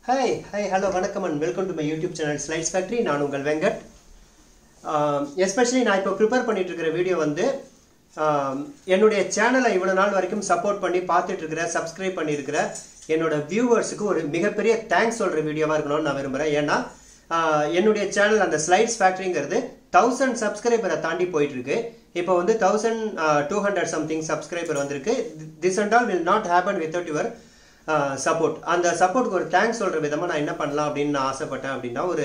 Hi, hello, vanakkam and welcome to my YouTube channel Slides Factory. நான் உங்கள் Venkat. Especially நான் இப்போ ப்ரிப்பேர் பண்ணிட்டு இருக்கிற வீடியோ வந்து என்னுடைய சேனலை இவ்வளவு நாள் வரைக்கும் சப்போர்ட் பண்ணி பார்த்துட்டு இருக்கிற சப்ஸ்கிரைப் பண்ணியிருக்கிற என்னோட வியூவர்ஸுக்கு ஒரு மிகப்பெரிய தேங்க்ஸ் சொல்ற வீடியோவா இருக்கணும்னு நான் விரும்புறேன். ஏன்னா என்னுடைய சேனல் அந்த ஸ்லைட்ஸ் ஃபேக்டரிங்கிறது 1000 சப்ஸ்கிரைபரை தாண்டி போயிட்டு இருக்கு. இப்போ வந்து 1200 சம்திங் சப்ஸ்கிரைபர் வந்திருக்கு. This and all will not happen without your support. அந்த சப்போர்ட்டுக்கு ஒரு தேங்க்ஸ் சொல்ற விதமா நான் என்ன பண்ணலாம் அப்படின்னு நான் ஆசைப்பட்டேன் அப்படின்னா, ஒரு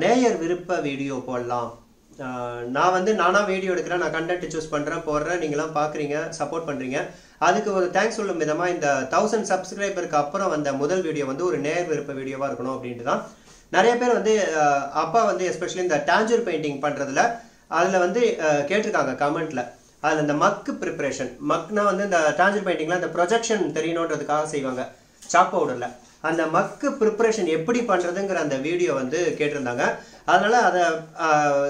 நேயர் விருப்ப வீடியோ போடலாம். நான் வந்து நானா வீடியோ எடுக்கிறேன், நான் கண்டென்ட் சூஸ் பண்றேன், போடுறேன், நீங்களாம் பாக்குறீங்க, சப்போர்ட் பண்றீங்க. அதுக்கு ஒரு தேங்க்ஸ் சொல்லும் விதமா இந்த 1000 சப்ஸ்கிரைபருக்கு அப்புறம் வந்த முதல் வீடியோ வந்து ஒரு நேயர் விருப்ப வீடியோவா இருக்கணும் அப்படின்ட்டு தான். நிறைய பேர் வந்து அப்பா வந்து எஸ்பெஷலி இந்த டாஞ்சூர் பெயிண்டிங் பண்றதுல அதுல வந்து கேட்டிருக்காங்க கமெண்ட்ல. அதில் இந்த மக்கு ப்ரிப்பரேஷன், மக்னா வந்து இந்த டாஞ்சூர் பெயிண்டிங்ல இந்த ப்ரொஜெக்ஷன் தெரியணுன்றதுக்காக செய்வாங்க சாக் பவுடர்ல. அந்த மக்கு ப்ரிப்பரேஷன் எப்படி பண்றதுங்கிற அந்த வீடியோ வந்து கேட்டிருந்தாங்க. அதனால அதை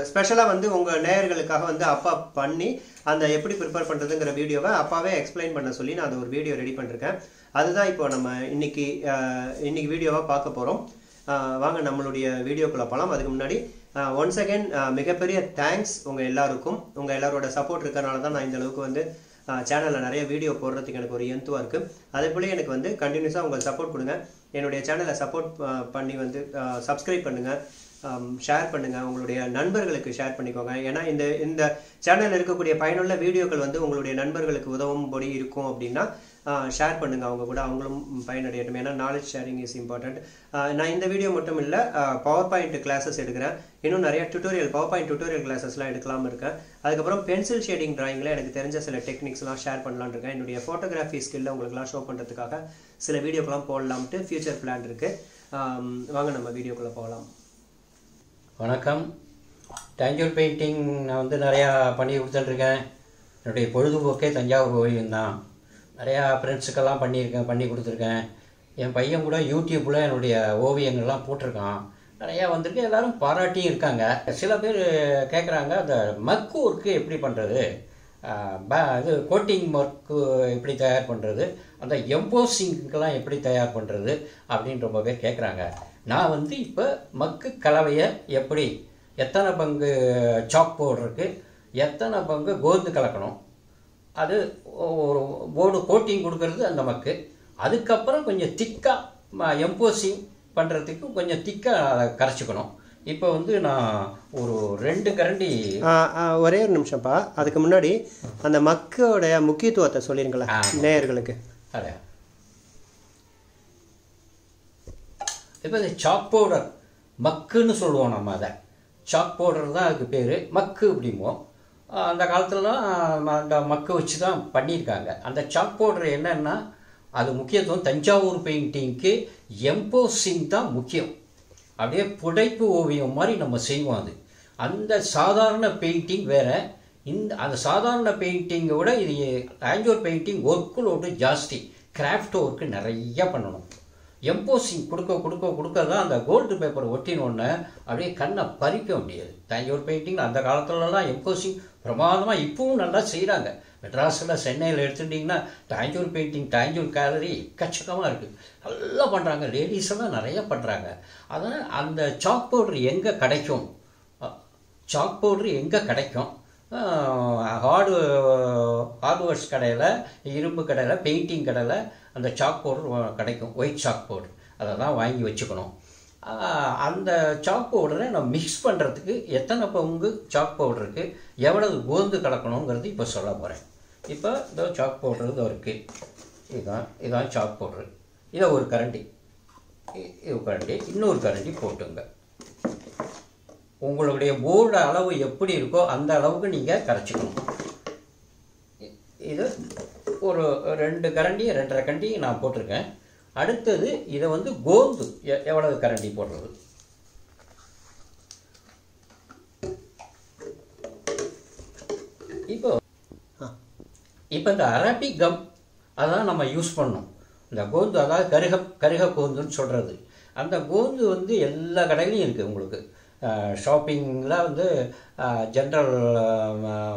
ஸ்பெஷலாக வந்து உங்க நேயர்களுக்காக வந்து அப்பா பண்ணி அந்த எப்படி ப்ரிப்பேர் பண்றதுங்கிற வீடியோவை அப்பாவே எக்ஸ்பிளைன் பண்ண சொல்லி நான் அந்த ஒரு வீடியோ ரெடி பண்ணிருக்கேன். அதுதான் இப்போ நம்ம இன்னைக்கு வீடியோவா பார்க்க போறோம். வாங்க நம்மளுடைய வீடியோக்குள்ள போகலாம். அதுக்கு முன்னாடி ஒன்ஸ் அகேன் மிகப்பெரிய தேங்க்ஸ் உங்க எல்லாருக்கும். உங்க எல்லாரோட சப்போர்ட் இருக்கறனால தான் நான் இந்த அளவுக்கு வந்து சேனல்ல நிறைய வீடியோ போடுறதுக்கு எனக்கு ஒரு எந்துவா இருக்கு. அதே போல எனக்கு வந்து கண்டினியூஸா உங்க சப்போர்ட் கொடுங்க. என்னுடைய சேனலை சப்போர்ட் பண்ணி வந்து சப்ஸ்கிரைப் பண்ணுங்க, ஷேர் பண்ணுங்க, உங்களுடைய நண்பர்களுக்கு ஷேர் பண்ணிக்கோங்க. ஏன்னா இந்த சேனல்ல இருக்கக்கூடிய பயனுள்ள வீடியோக்கள் வந்து உங்களுடைய நண்பர்களுக்கு உதவும்படி இருக்கும் அப்படின்னா ஷேர் பண்ணுங்க, அவங்க கூட அவங்களும் பயனடையட்டும். ஏன்னா நாலேஜ் ஷேரிங் இஸ் இம்பார்ட்டன்ட். நான் இந்த வீடியோ மட்டும் இல்லை, பவர் பாயிண்ட் கிளாஸஸ் எடுக்கிறேன். இன்னும் நிறைய பவர் பாயிண்ட் டியூட்டோரியல் கிளாஸஸ்லாம் எடுக்கலாம்னு இருக்கேன். அதுக்கப்புறம் பென்சில் ஷேடிங் டிராயிங்கில் எனக்கு தெரிஞ்ச சில டெக்னிக்ஸ்லாம் ஷேர் பண்ணலான்னு இருக்கேன். என்னுடைய ஃபோட்டோகிராஃபி ஸ்கில்லை உங்களுக்குலாம் ஷோ பண்ணுறதுக்காக சில வீடியோக்கெல்லாம் போடலாம்ட்டு ஃபியூச்சர் பிளான் இருக்கு. வாங்க நம்ம வீடியோக்குள்ளே போகலாம். வணக்கம். டாஞ்சூர் பெயிண்டிங் நான் வந்து நிறையா பண்ணி கொடுத்துட்ருக்கேன். என்னுடைய பொழுதுபோக்கே தஞ்சாவூர் ஓவியம் தான். நிறையா ஃப்ரெண்ட்ஸுக்கெல்லாம் பண்ணி கொடுத்துருக்கேன். என் பையன் கூட யூடியூப்பில் என்னுடைய ஓவியங்கள்லாம் போட்டிருக்கான். நிறையா வந்திருக்கு, எல்லோரும் பாராட்டியும் இருக்காங்க. சில பேர் கேட்குறாங்க, அந்த மக்கு ஒர்க்கு எப்படி பண்ணுறது, இது கோட்டிங் ஒர்க்கு எப்படி தயார் பண்ணுறது, அந்த எம்போசிங்க்கெல்லாம் எப்படி தயார் பண்ணுறது அப்படின்னு ரொம்ப பேர் கேட்குறாங்க. நான் வந்து இப்போ மக்கு கலவையை எப்படி, எத்தனை பங்கு சாக் பவுடருக்கு, எத்தனை பங்கு கோந்து கலக்கணும், அது ஒரு போர்டு கோட்டிங் கொடுக்கறது அந்த மக்கு. அதுக்கப்புறம் கொஞ்சம் திக்காக எம்போசிங் பண்ணுறதுக்கு கொஞ்சம் திக்காக கரைச்சிக்கணும். இப்போ வந்து நான் ஒரு 2 கரண்டி. ஒரே ஒரு நிமிஷம்ப்பா, அதுக்கு முன்னாடி அந்த மக்கோடைய முக்கியத்துவத்தை சொல்லிருங்களா நேயர்களுக்கு. அதே இப்போ இந்த சாக் பவுடர் மக்குன்னு சொல்லுவோம் நம்ம. அதை சாக் பவுடர் தான் அதுக்கு பேர், மக்கு அப்படிம்போம். அந்த காலத்துலலாம் அந்த மக்கு வச்சு தான் பண்ணியிருக்காங்க. அந்த சாக் பவுடர் என்னன்னா, அது முக்கியத்துவம் தஞ்சாவூர் பெயிண்டிங்க்கு எம்போசிங் தான் முக்கியம். அப்படியே புடைப்பு ஓவியம் மாதிரி நம்ம செய்வோம். அது அந்த சாதாரண பெயிண்டிங் வேறு. அந்த சாதாரண பெயிண்டிங்கை விட இது டாஞ்சூர் பெயிண்டிங் ஒர்க்குலோடு ஜாஸ்தி, கிராஃப்ட் ஒர்க்கு நிறைய பண்ணணும். எம்போசிங் கொடுக்க தான் அந்த கோல்டு பேப்பர் ஒட்டினோடனே அப்படியே கண்ணை பறிக்க முடியாது. டாஞ்சூர் பெயிண்டிங் அந்த காலத்துலலாம் எம்போசிங் பிரமாதமாக இப்பவும் நல்லா செய்கிறாங்க. மெட்ராஸில் சென்னையில் எடுத்துட்டிங்கன்னா டாஞ்சூர் பெயிண்டிங், டாஞ்சூர் கேலரி எக்கச்சக்கமாக இருக்குது, நல்லா பண்ணுறாங்க. லேடிஸ் எல்லாம் நிறைய பண்ணுறாங்க. அதனால் அந்த சாக் பவுட்ரு எங்கே கிடைக்கும், ஹார்ட்வேர்ஸ் கடையில், இரும்பு கடையில், பெயிண்டிங் கடையில் அந்த சாக் பவுடர் கிடைக்கும், ஒயிட் சாக் பவுடர். அதை தான் வாங்கி வச்சுக்கணும். அந்த சாக் பவுடரை நம்ம மிக்ஸ் பண்ணுறதுக்கு எத்தனை பங்கு சாக் பவுடருக்கு எவ்வளவு கோந்து கலக்கணுங்கிறது இப்போ சொல்ல போகிறேன். இப்போ இந்த சாக் பவுடர் இதோ இருக்குது, இதுதான் சாக் பவுட்ரு. இதை ஒரு கரண்டி, இன்னொரு கரண்டி போட்டுங்க. உங்களுடைய போர்டு அளவு எப்படி இருக்கோ அந்த அளவுக்கு நீங்கள் கரைச்சிக்கணும். இது ஒரு 2 கரண்டி 2.5 கரண்டி நான் போட்டிருக்கேன். அடுத்தது இதை வந்து கோந்து எவ்வளவு கரண்டி போடுறது. இப்போ இந்த அரபிக் கம் அதான் நம்ம யூஸ் பண்ணோம். இந்த கோந்து, அதாவது கருக கோந்துன்னு சொல்கிறது. அந்த கோந்து வந்து எல்லா கடையிலையும் இருக்குது. உங்களுக்கு ஷாப்பிங்கில் வந்து ஜென்ரல்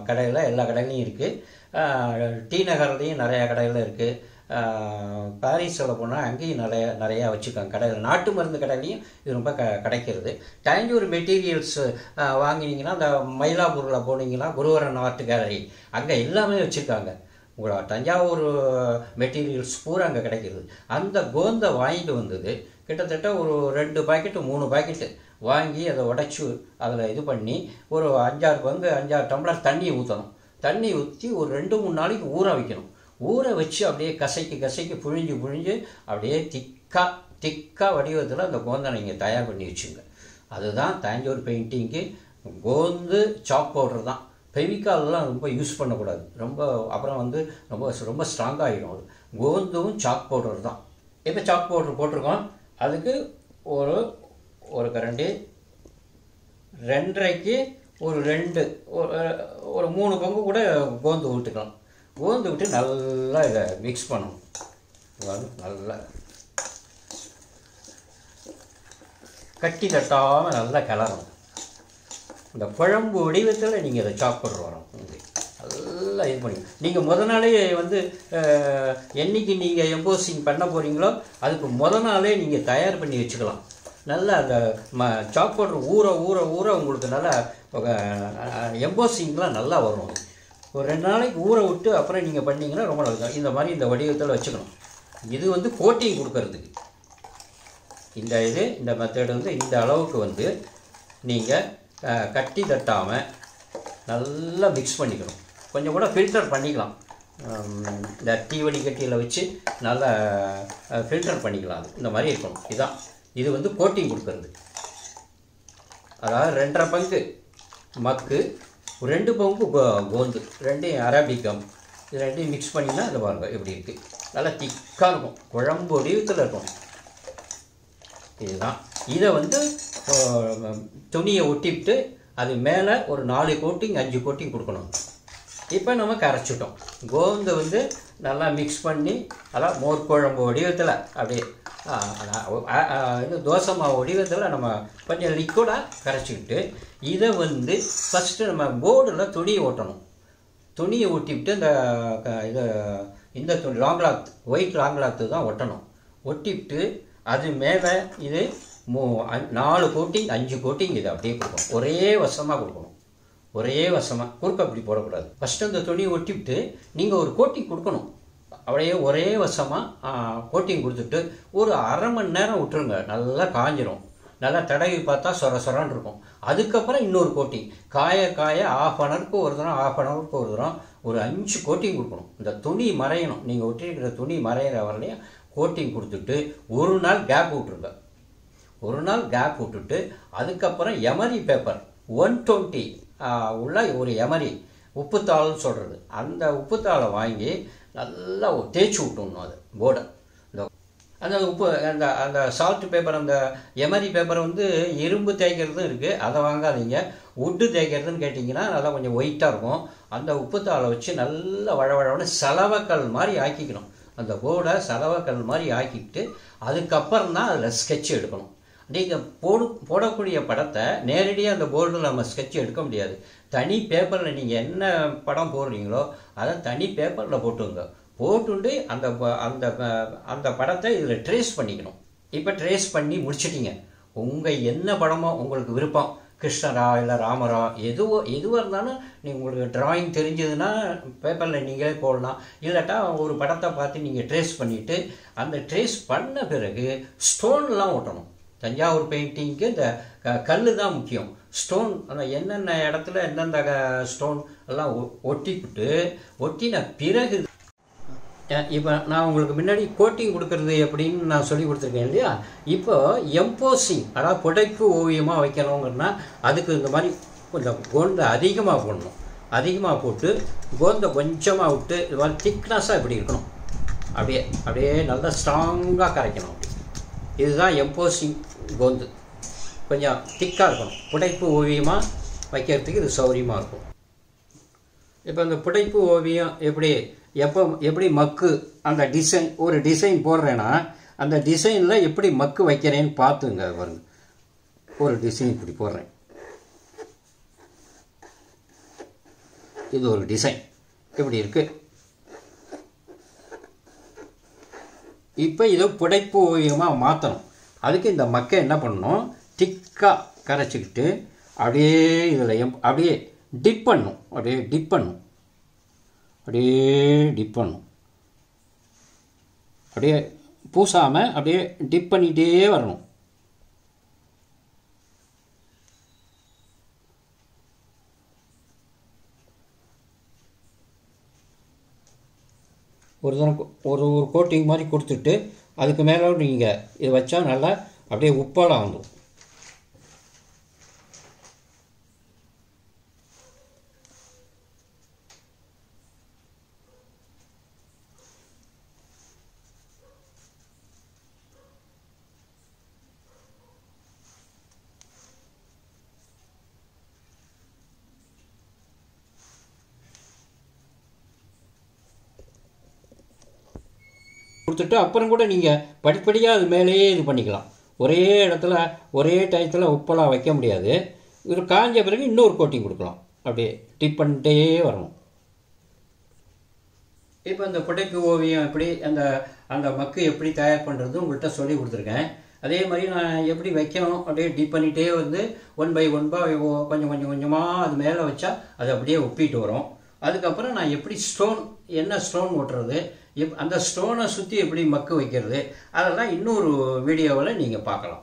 கடையில் எல்லா கடையிலையும் இருக்குது. டி நகர்லேயும் நிறையா கடையில் இருக்குது. பாரிஸில் போனால் அங்கேயும் நிறையா வச்சுருக்காங்க கடையில், நாட்டு மருந்து கடையிலையும் இது ரொம்ப கிடைக்கிறது. தஞ்சூர் மெட்டீரியல்ஸ் வாங்கினீங்கன்னா அந்த மயிலாப்பூரில் போனீங்கன்னா குருவரன் ஆர்ட் கேலரி அங்கே எல்லாமே வச்சுருக்காங்க. உங்களோட தஞ்சாவூர் மெட்டீரியல்ஸ் பூரா அங்கே கிடைக்கிது. அந்த கோந்தை வாங்கிட்டு வந்தது கிட்டத்தட்ட ஒரு 2 பாக்கெட்டு 3 பாக்கெட்டு வாங்கி அதை உடைச்சி அதில் இது பண்ணி ஒரு 5-6 டம்ளர் தண்ணி ஊற்றணும். தண்ணி ஊற்றி ஒரு 2-3 நாளைக்கு ஊற வைக்கணும். ஊற வச்சு அப்படியே கசைக்கு புழிஞ்சு அப்படியே திக்காக வடிவத்தில் அந்த கோந்தை நீங்கள் தயார் பண்ணி வச்சுங்க. அதுதான் தஞ்சோர் பெயிண்டிங்கு. கோந்து சாக் பவுடர் தான். ஃபெவிகால்லாம் ரொம்ப யூஸ் பண்ணக்கூடாது, ரொம்ப அப்புறம் வந்து ரொம்ப ஸ்ட்ராங்காகிடும். அது கோந்தும் சாக் பவுடர் தான். இப்போ சாக் பவுடர் போட்டிருக்கோம். அதுக்கு ஒரு கரண்டி 2.5க்கு ஒரு 3 பங்கு கூட கோந்து விட்டுக்கலாம். கோந்து விட்டு நல்லா இதை மிக்ஸ் பண்ணணும். நல்லா கட்டி தட்டாமல் நல்லா கிளறணும். இந்த குழம்பு வடிவத்தில் நீங்கள் இதை சாப் பண்ணுற வரோம் நல்லா இது பண்ணி நீங்கள் நாளே வந்து என்றைக்கு நீங்கள் எம்போசிங் பண்ண போகிறீங்களோ அதுக்கு நாளே நீங்கள் தயார் பண்ணி வச்சுக்கலாம். நல்லா அந்த சாப் பண்ணுற ஊற உங்களுக்கு நல்லா எம்போசிங்லாம் நல்லா வரும். ஒரு 2 நாளைக்கு ஊற விட்டு அப்புறம் நீங்கள் பண்ணிங்கன்னா ரொம்ப நல்லா. இந்த மாதிரி இந்த வடிவத்தில் வச்சுக்கணும். இது வந்து கோட்டிங் கொடுக்கறதுக்கு இந்த மெத்தட் வந்து இந்த அளவுக்கு வந்து நீங்கள் கட்டி தட்டாமல் நல்லா மிக்ஸ் பண்ணிக்கணும். கொஞ்சம் கூட ஃபில்டர் பண்ணிக்கலாம். இந்த டீ வடிகட்டியில் வச்சு நல்லா ஃபில்டர் பண்ணிக்கலாம். அது இந்த மாதிரி இருக்கணும். இது வந்து கோட்டிங் கொடுக்கறது. அதாவது 2.5 பங்கு மக்கு, 2 பங்கு கோந்து, 2 அரபிக்கம், இது 2 மிக்ஸ் பண்ணிங்கன்னா அதை பாருங்கள் எப்படி இருக்குது. நல்லா திக்காக இருக்கும், குழம்பு வடிவத்தில் இருக்கும். இதுதான். இதை வந்து துணியை ஒட்டிவிட்டு அது மேலே ஒரு 4 கோட்டிங் 5 கோட்டிங் கொடுக்கணும். இப்போ நம்ம கரைச்சிட்டோம். கோந்தை வந்து நல்லா மிக்ஸ் பண்ணி அதான் மோர் குழம்பு வடிவத்தில் அப்படியே இது தோசை மாவு வடிவத்தில் நம்ம கொஞ்சம் லிக்விடாக கரைச்சிக்கிட்டு இதை வந்து ஃபஸ்ட்டு நம்ம போர்டில் துணியை ஓட்டணும். துணியை ஒட்டிவிட்டு இந்த துணி long cloth, white long cloth தான் ஒட்டணும். ஒட்டிவிட்டு அது மேலே இது 4 கோட்டிங் 5 கோட்டிங் இதை அப்படியே கொடுக்கணும். ஒரே வசமாக கொடுக்கணும். ஒரே வசமாக குறுக்க அப்படி போடக்கூடாது. ஃபஸ்ட்டு அந்த துணியை ஒட்டிவிட்டு நீங்கள் ஒரு கோட்டிங் கொடுக்கணும். அப்படியே ஒரே வசமாக கோட்டிங் கொடுத்துட்டு ஒரு அரை மணி நேரம் விட்டுருங்க. நல்லா காஞ்சிரும். நல்லா தடவி பார்த்தா சொரன்னு இருக்கும். அதுக்கப்புறம் இன்னொரு கோட்டிங் காய 1/2 ஹவருக்கு ஒரு தரம் ஒரு 5 கோட்டிங் கொடுக்கணும். இந்த துணி மறையணும். நீங்கள் ஒட்டிருக்கிற துணி மறையிற வரலையும் கோட்டிங் கொடுத்துட்டு ஒரு நாள் கேப் விட்டுருங்க. ஒரு நாள் கேப் விட்டுட்டு அதுக்கப்புறம் எமரி பேப்பர் 120 உள்ள ஒரு எமரி உப்புத்தாள்னு சொல்கிறது, அந்த உப்புத்தாளை வாங்கி நல்லா தேய்ச்சி விட்டுணும். அது போர்டை அந்த அந்த சால்ட் பேப்பர், அந்த எமரி பேப்பர் வந்து இரும்பு தேய்க்கிறதும் இருக்குது, அதை வாங்காதீங்க. உட்டு தேய்க்கிறதுன்னு கேட்டிங்கன்னா நல்லா கொஞ்சம் ஒயிட்டாக இருக்கும். அந்த உப்புத்தாளை வச்சு நல்லா வழவழன்னு சலவைக்கல் மாதிரி ஆக்கிக்கணும். அந்த போர்டை சலவைக்கல் மாதிரி ஆக்கிக்கிட்டு அதுக்கப்புறம் தான் அதில் ஸ்கெட்ச் எடுக்கணும். நீங்கள் போடக்கூடிய படத்தை நேரடியாக அந்த போர்டில் நம்ம ஸ்கெட்ச் எடுக்க முடியாது. தனி பேப்பரில் நீங்கள் என்ன படம் போடுறீங்களோ அதை தனி பேப்பரில் போட்டுண்டு அந்த படத்தை இதில் ட்ரேஸ் பண்ணிக்கணும். இப்போ ட்ரேஸ் பண்ணி முடிச்சிட்டிங்க. உங்கள் என்ன படமோ உங்களுக்கு விருப்பம், கிருஷ்ணரா இல்லை ராமரா எதுவாக இருந்தாலும் நீங்கள் உங்களுக்கு டிராயிங் தெரிஞ்சதுன்னா பேப்பரில் நீங்களே போடலாம். இல்லாட்டா ஒரு படத்தை பார்த்து நீங்கள் ட்ரேஸ் பண்ணிவிட்டு அந்த ட்ரேஸ் பண்ண பிறகு ஸ்டோன்லாம் ஒட்டணும். தஞ்சாவூர் பெயிண்டிங்க்கு இந்த கல் தான் முக்கியம். ஸ்டோன் அந்த என்னென்ன இடத்துல எந்தெந்த ஸ்டோன் எல்லாம் ஒட்டின பிறகு இப்போ நான் உங்களுக்கு முன்னாடி கோட்டிங் கொடுக்கறது எப்படின்னு நான் சொல்லி கொடுத்துருக்கேன் இல்லையா. இப்போ எம்போசிங், அதாவது புடைப்பு ஓவியமாக வைக்கணுங்கன்னா அதுக்கு இந்த மாதிரி கொஞ்சம் கோந்தை அதிகமாக போடணும். அதிகமாக போட்டு கோந்தை கொஞ்சமாக விட்டு இது மாதிரி திக்னஸாக இப்படி இருக்கணும். அப்படியே நல்லா ஸ்ட்ராங்காக கரைக்கணும். இதுதான் எம்போசிங் கோந்து. கொஞ்சம் திக்காக இருக்கணும். புடைப்பு ஓவியமாக வைக்கிறதுக்கு இது சௌகரியமாக இருக்கும். இப்போ இந்த புடைப்பு ஓவியம் எப்படி மக்கு அந்த ஒரு டிசைன் போடுறேன்னா அந்த டிசைனில் எப்படி மக்கு வைக்கிறேன்னு பார்த்துங்க பாருங்க. ஒரு டிசைன் இப்படி போடுறேன். இது ஒரு டிசைன் இப்படி இருக்குது. இப்போ இதை புடைப்பு ஓவியமாக மாற்றணும். அதுக்கு இந்த மக்கை என்ன பண்ணணும், திக்காக கரைச்சிக்கிட்டு அப்படியே இதில் அப்படியே டிப் பண்ணும். அப்படியே டிப் பண்ணும். அப்படியே பூசாமல் அப்படியே டிப் பண்ணிகிட்டே வரணும். ஒரு கோட்டிங் மாதிரி கொடுத்துட்டு அதுக்கு மேலே நீங்கள் இதை வச்சா நல்லா அப்படியே உப்பாலாம் வந்துடும். கொடுத்துட்டு அப்புறம் கூட நீங்கள் படிப்படியாக அது மேலேயே இது பண்ணிக்கலாம். ஒரே இடத்துல ஒரே டயத்தில் உப்பெல்லாம் வைக்க முடியாது. இது காஞ்ச பிறகு இன்னொரு கோட்டிங் கொடுக்கலாம். அப்படியே டிப் பண்ணிட்டே வரணும். இப்போ இந்த புடைப்பு ஓவியம் எப்படி அந்த மக்கு எப்படி தயார் பண்ணுறது உங்கள்கிட்ட சொல்லி கொடுத்துருக்கேன். அதே மாதிரி நான் எப்படி வைக்கணும் அப்படியே டிப் பண்ணிகிட்டே வந்து 1 by 1 கொஞ்சம் கொஞ்சமாக அது மேலே வச்சா அது அப்படியே ஒப்பிட்டு வரும். அதுக்கப்புறம் நான் எப்படி என்ன ஸ்டோன் ஓட்டுறது, அந்த ஸ்டோனை சுற்றி எப்படி மக்கு வைக்கிறது, அதெல்லாம் இன்னொரு வீடியோவில் நீங்கள் பார்க்கலாம்.